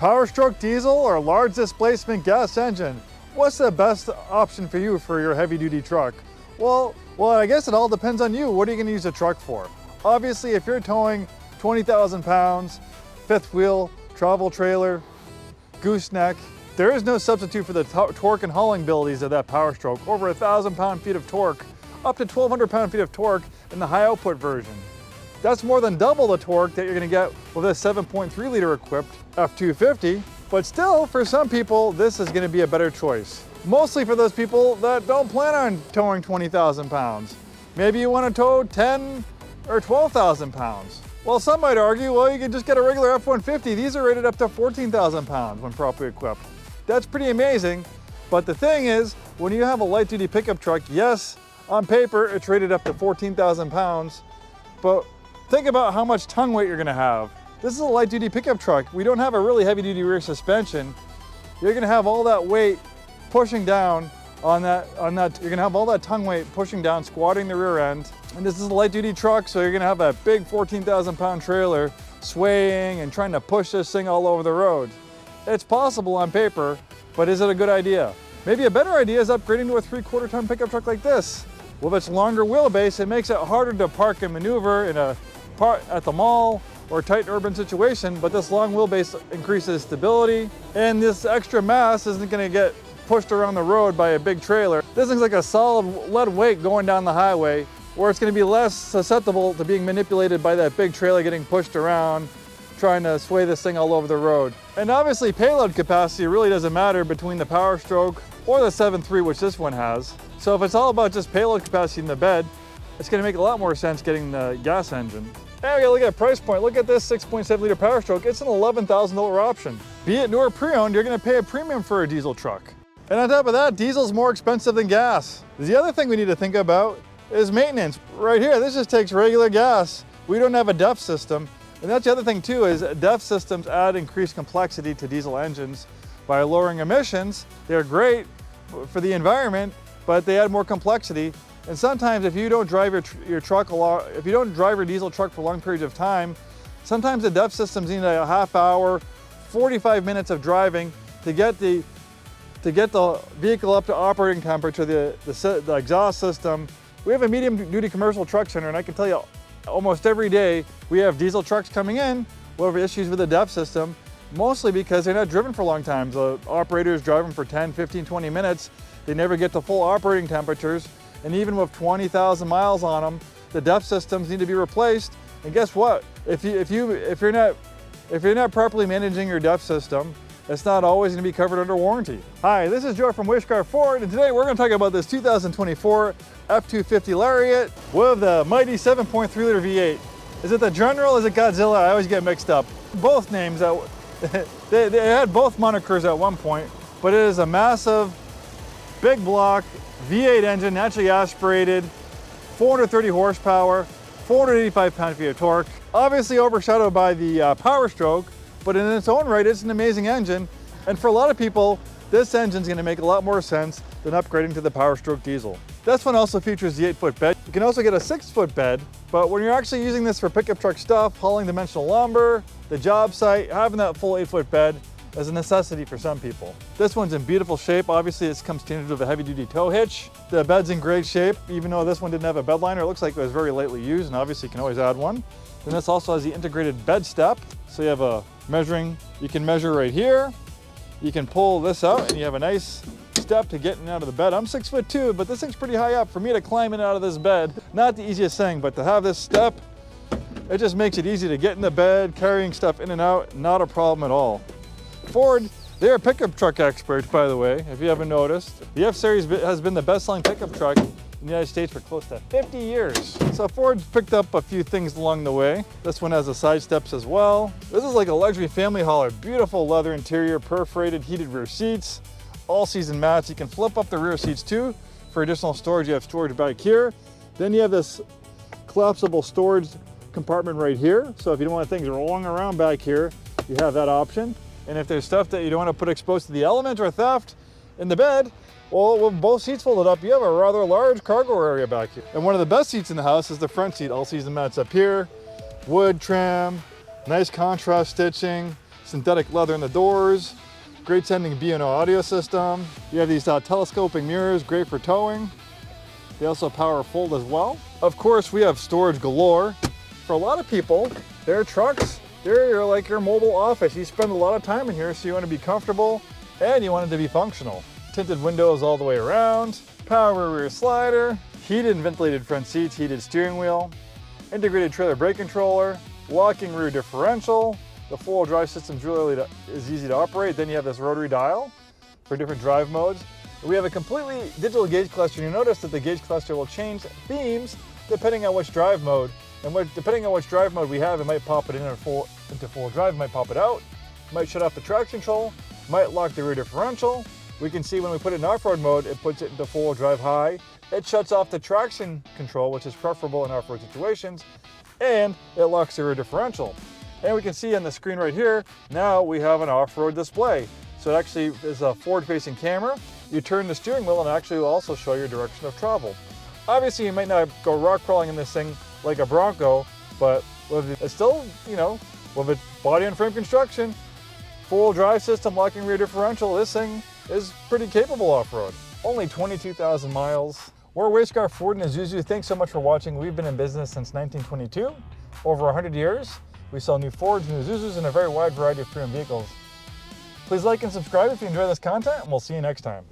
Power stroke diesel or large displacement gas engine? What's the best option for you for your heavy duty truck? Well, I guess it all depends on you. What are you gonna use the truck for? Obviously, if you're towing 20,000 pounds, fifth wheel, travel trailer, gooseneck, there is no substitute for the torque and hauling abilities of that power stroke. Over 1,000 pound-feet of torque, up to 1,200 pound-feet of torque in the high output version. That's more than double the torque that you're gonna get with a 7.3 liter equipped F-250, but still, for some people, this is gonna be a better choice. Mostly for those people that don't plan on towing 20,000 pounds. Maybe you wanna tow 10 or 12,000 pounds. Well, some might argue, well, you can just get a regular F-150. These are rated up to 14,000 pounds when properly equipped. That's pretty amazing, but the thing is, when you have a light duty pickup truck, yes, on paper, it's rated up to 14,000 pounds, but think about how much tongue weight you're gonna have. This is a light duty pickup truck. We don't have a really heavy duty rear suspension. You're gonna have all that weight pushing down on that, you're gonna have all that tongue weight pushing down, squatting the rear end. And this is a light duty truck, so you're gonna have that big 14,000 pound trailer swaying and trying to push this thing all over the road. It's possible on paper, but is it a good idea? Maybe a better idea is upgrading to a 3/4 ton pickup truck like this. With its longer wheelbase, it makes it harder to park and maneuver in at the mall or a tight urban situation, but this long wheelbase increases stability, and this extra mass isn't gonna get pushed around the road by a big trailer. This thing's like a solid lead weight going down the highway, where it's gonna be less susceptible to being manipulated by that big trailer getting pushed around, trying to sway this thing all over the road. And obviously payload capacity really doesn't matter between the Power Stroke or the 7.3, which this one has. So if it's all about just payload capacity in the bed, it's gonna make a lot more sense getting the gas engine. And we gotta look at price point. Look at this 6.7 liter Power Stroke. It's an $11,000 option. Be it new or pre-owned, you're gonna pay a premium for a diesel truck. And on top of that, diesel's more expensive than gas. The other thing we need to think about is maintenance. Right here, this just takes regular gas. We don't have a DEF system. And that's the other thing too, is DEF systems add increased complexity to diesel engines by lowering emissions. They're great for the environment, but they add more complexity. And sometimes if you don't drive your truck a lot, if you don't drive your diesel truck for long periods of time, sometimes the DEF systems need a half hour, 45 minutes of driving to get the vehicle up to operating temperature, the exhaust system. We have a medium duty commercial truck center, and I can tell you almost every day we have diesel trucks coming in who have issues with the DEF system, mostly because they're not driven for long times. The operators drive them for 10, 15, 20 minutes. They never get to full operating temperatures. And even with 20,000 miles on them, the DEF systems need to be replaced. And guess what? If you're not properly managing your DEF system, it's not always going to be covered under warranty. Hi, this is Joe from Scarff Ford, and today we're going to talk about this 2024 F-250 Lariat with the mighty 7.3 liter V8. Is it the General? Is it Godzilla? I always get mixed up. Both names, they had both monikers at one point, but it is a massive, big block V8 engine, naturally aspirated, 430 horsepower, 485 pound-feet of torque. Obviously overshadowed by the Power Stroke, but in its own right, it's an amazing engine. And for a lot of people, this engine's gonna make a lot more sense than upgrading to the Power Stroke diesel. This one also features the 8-foot bed. You can also get a 6-foot bed, but when you're actually using this for pickup truck stuff, hauling dimensional lumber, the job site, having that full 8-foot bed is a necessity for some people. This one's in beautiful shape. Obviously, this comes standard with a heavy-duty tow hitch. The bed's in great shape, even though this one didn't have a bed liner. It looks like it was very lightly used, and obviously you can always add one. Then this also has the integrated bed step. So you have a you can measure right here. You can pull this out and you have a nice step to get in and out of the bed. I'm 6'2", but this thing's pretty high up. For me to climb in and out of this bed, not the easiest thing, but to have this step, it just makes it easy to get in the bed, carrying stuff in and out, not a problem at all. Ford, they're pickup truck experts, by the way, if you haven't noticed. The F-Series has been the best-selling pickup truck in the United States for close to 50 years. So Ford's picked up a few things along the way. This one has the side steps as well. This is like a luxury family hauler. Beautiful leather interior, perforated heated rear seats, all-season mats. You can flip up the rear seats too for additional storage. You have storage back here. Then you have this collapsible storage compartment right here. So if you don't want things rolling around back here, you have that option. And if there's stuff that you don't want to put exposed to the elements or theft in the bed, well, with both seats folded up, you have a rather large cargo area back here. And one of the best seats in the house is the front seat. All season mats up here, wood trim, nice contrast stitching, synthetic leather in the doors, great sounding B&O audio system. You have these telescoping mirrors, great for towing. They also power fold as well. Of course, we have storage galore. For a lot of people, their trucks, they're like your mobile office. You spend a lot of time in here, so you want to be comfortable and you want it to be functional. Tinted windows all the way around, power rear slider, heated and ventilated front seats, heated steering wheel, integrated trailer brake controller, locking rear differential. The four-wheel drive system is easy to operate. Then you have this rotary dial for different drive modes. We have a completely digital gauge cluster. You notice that the gauge cluster will change themes depending on which drive mode. And depending on which drive mode we have, it might pop it into full drive, it might pop it out, might shut off the traction control, might lock the rear differential. We can see when we put it in off-road mode, it puts it into full drive high. It shuts off the traction control, which is preferable in off-road situations, and it locks the rear differential. And we can see on the screen right here, now we have an off-road display. So it actually is a forward-facing camera. You turn the steering wheel and it actually will also show your direction of travel. Obviously, you might not go rock crawling in this thing like a Bronco, but it's still, with its body and frame construction, full drive system, locking rear differential, this thing is pretty capable off-road. Only 22,000 miles. We're Scarff Ford and Isuzu. Thanks so much for watching. We've been in business since 1922, over 100 years. We sell new Fords, new Isuzus, and a very wide variety of pre-owned vehicles. Please like and subscribe if you enjoy this content, and we'll see you next time.